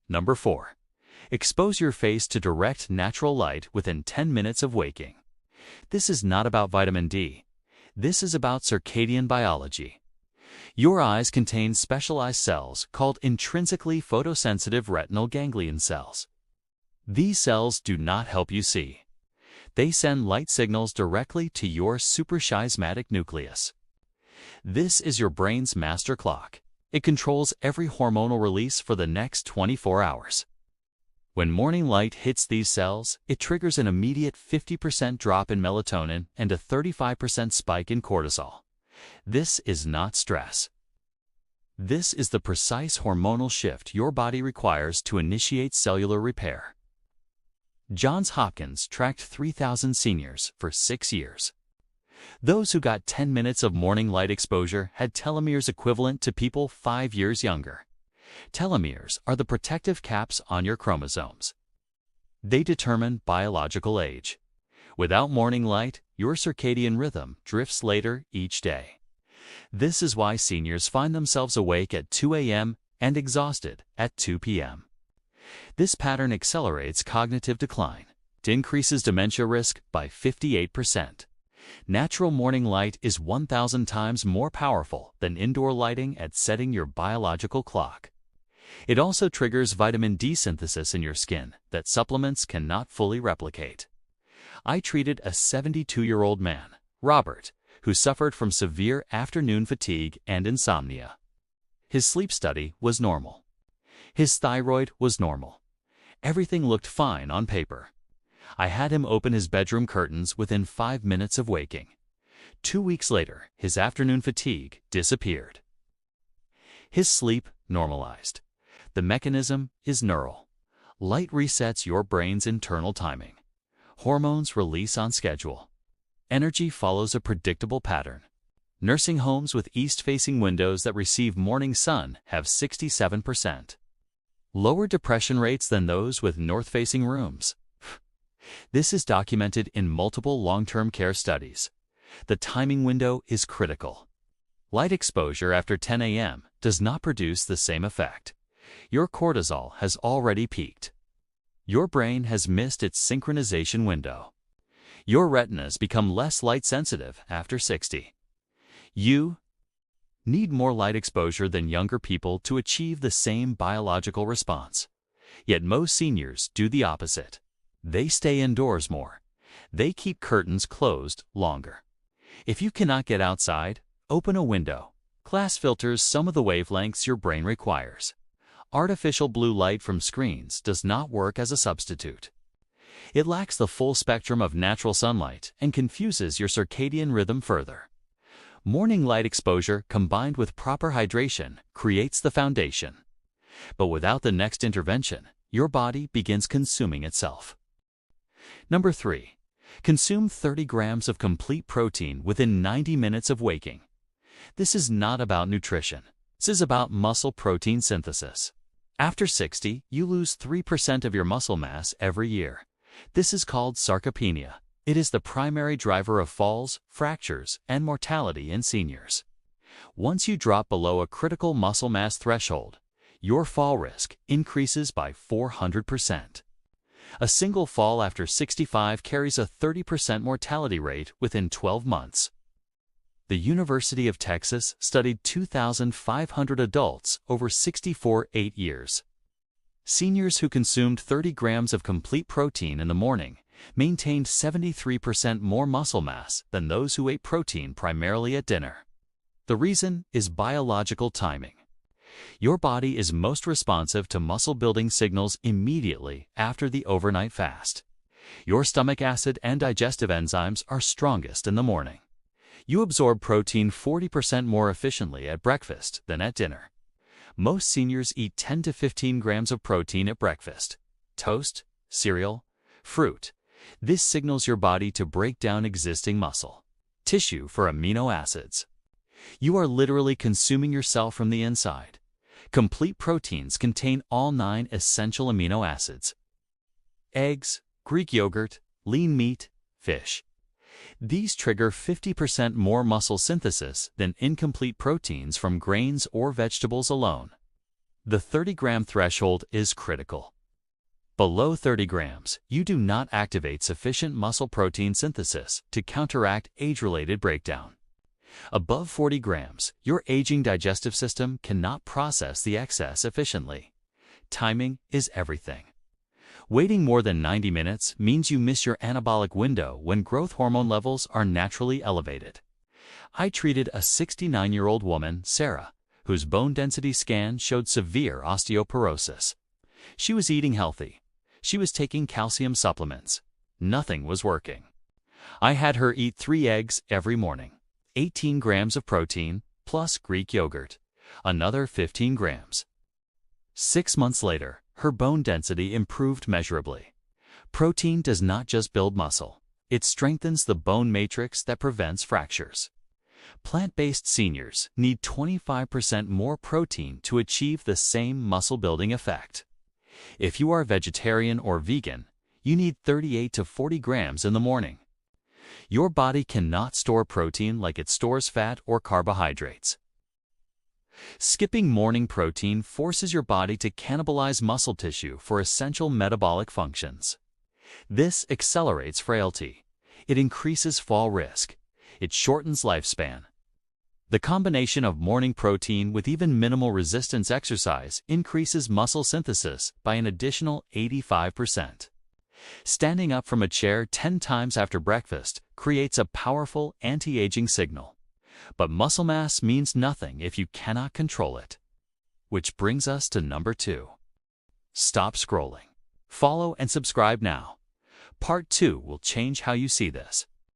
Number 4. Expose your face to direct natural light within 10 minutes of waking. This is not about vitamin D. This is about circadian biology. Your eyes contain specialized cells called intrinsically photosensitive retinal ganglion cells. These cells do not help you see. They send light signals directly to your suprachiasmatic nucleus. This is your brain's master clock. It controls every hormonal release for the next 24 hours. When morning light hits these cells, it triggers an immediate 50% drop in melatonin and a 35% spike in cortisol. This is not stress. This is the precise hormonal shift your body requires to initiate cellular repair. Johns Hopkins tracked 3,000 seniors for 6 years. Those who got 10 minutes of morning light exposure had telomeres equivalent to people 5 years younger. Telomeres are the protective caps on your chromosomes. They determine biological age. Without morning light, your circadian rhythm drifts later each day. This is why seniors find themselves awake at 2 a.m. and exhausted at 2 p.m. This pattern accelerates cognitive decline. It increases dementia risk by 58%. Natural morning light is 1,000 times more powerful than indoor lighting at setting your biological clock. It also triggers vitamin D synthesis in your skin that supplements cannot fully replicate. I treated a 72-year-old man, Robert, who suffered from severe afternoon fatigue and insomnia. His sleep study was normal. His thyroid was normal. Everything looked fine on paper. I had him open his bedroom curtains within 5 minutes of waking. 2 weeks later, his afternoon fatigue disappeared. His sleep normalized. The mechanism is neural. Light resets your brain's internal timing. Hormones release on schedule. Energy follows a predictable pattern. Nursing homes with east-facing windows that receive morning sun have 67%. Lower depression rates than those with north-facing rooms. This is documented in multiple long-term care studies. The timing window is critical. Light exposure after 10 a.m. does not produce the same effect. Your cortisol has already peaked. Your brain has missed its synchronization window. Your retinas become less light-sensitive after 60. You need more light exposure than younger people to achieve the same biological response. Yet most seniors do the opposite. They stay indoors more. They keep curtains closed longer. If you cannot get outside, open a window. Glass filters some of the wavelengths your brain requires. Artificial blue light from screens does not work as a substitute. It lacks the full spectrum of natural sunlight and confuses your circadian rhythm further. Morning light exposure combined with proper hydration creates the foundation. But without the next intervention, your body begins consuming itself. Number 3. Consume 30 grams of complete protein within 90 minutes of waking. This is not about nutrition. This is about muscle protein synthesis. After 60, you lose 3% of your muscle mass every year. This is called sarcopenia. It is the primary driver of falls, fractures, and mortality in seniors. Once you drop below a critical muscle mass threshold, your fall risk increases by 400%. A single fall after 65 carries a 30% mortality rate within 12 months. The University of Texas studied 2,500 adults over 8 years. Seniors who consumed 30 grams of complete protein in the morning maintained 73% more muscle mass than those who ate protein primarily at dinner. The reason is biological timing. Your body is most responsive to muscle-building signals immediately after the overnight fast. Your stomach acid and digestive enzymes are strongest in the morning. You absorb protein 40% more efficiently at breakfast than at dinner. Most seniors eat 10 to 15 grams of protein at breakfast. Toast, cereal, fruit. This signals your body to break down existing muscle tissue for amino acids. You are literally consuming yourself from the inside. Complete proteins contain all 9 essential amino acids. Eggs, Greek yogurt, lean meat, fish. These trigger 50% more muscle synthesis than incomplete proteins from grains or vegetables alone. The 30-gram threshold is critical. Below 30 grams, you do not activate sufficient muscle protein synthesis to counteract age-related breakdown. Above 40 grams, your aging digestive system cannot process the excess efficiently. Timing is everything. Waiting more than 90 minutes means you miss your anabolic window when growth hormone levels are naturally elevated. I treated a 69-year-old woman, Sarah, whose bone density scan showed severe osteoporosis. She was eating healthy. She was taking calcium supplements. Nothing was working. I had her eat 3 eggs every morning, 18 grams of protein, plus Greek yogurt, another 15 grams. 6 months later, her bone density improved measurably. Protein does not just build muscle. It strengthens the bone matrix that prevents fractures. Plant-based seniors need 25% more protein to achieve the same muscle-building effect. If you are vegetarian or vegan, you need 38 to 40 grams in the morning. Your body cannot store protein like it stores fat or carbohydrates. Skipping morning protein forces your body to cannibalize muscle tissue for essential metabolic functions. This accelerates frailty. It increases fall risk. It shortens lifespan. The combination of morning protein with even minimal resistance exercise increases muscle synthesis by an additional 85%. Standing up from a chair 10 times after breakfast creates a powerful anti-aging signal. But muscle mass means nothing if you cannot control it. Which brings us to number 2. Stop scrolling. Follow and subscribe now. Part 2 will change how you see this.